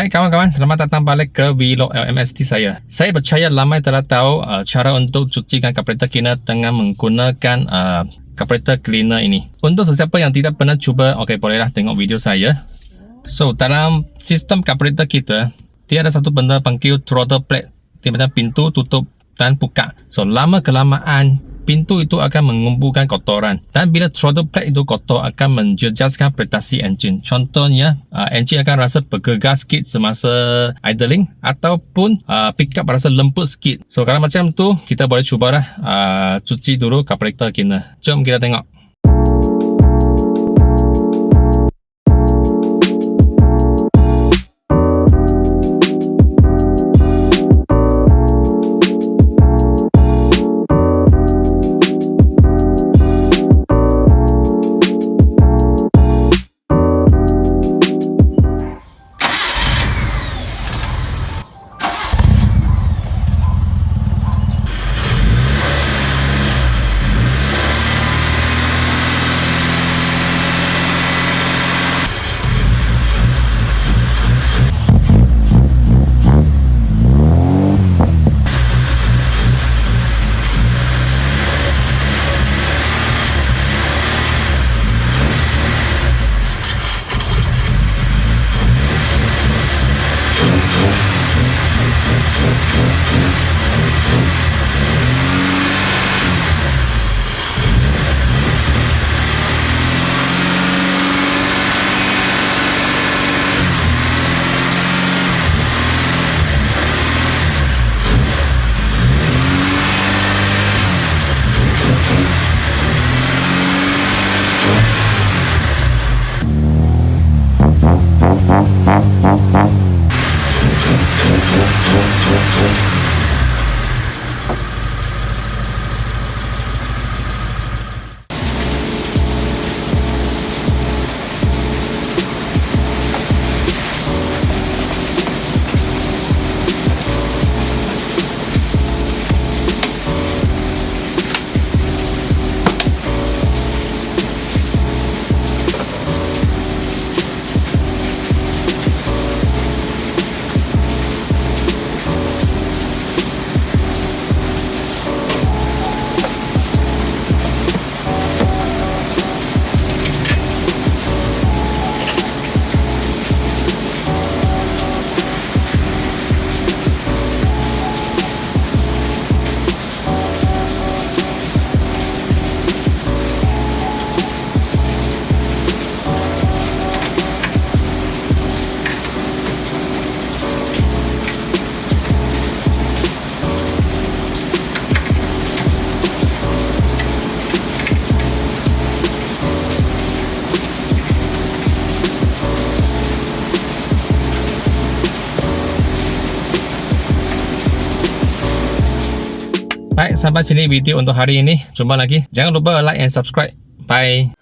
Baik kawan-kawan, selamat datang balik ke Vlog LMST saya. Saya percaya ramai telah tahu cara untuk cucikan carburetor cleaner dengan menggunakan carburetor cleaner ini. Untuk sesiapa yang tidak pernah cuba, bolehlah tengok video saya. So, dalam sistem carburetor kita, dia ada satu benda panggil throttle plate. Dia macam pintu tutup dan buka. So, lama-kelamaan pintu itu akan mengumpulkan kotoran, dan bila throttle plate itu kotor akan menjejaskan prestasi enjin. Contohnya, enjin akan rasa bergegar sikit semasa idling, ataupun pickup rasa lembut sikit. So kalau macam tu, kita boleh cubalah cuci dulu carburetor cleaner. Jom kita tengok. Baik, sampai sini video untuk hari ini. Jumpa lagi. Jangan lupa like and subscribe. Bye.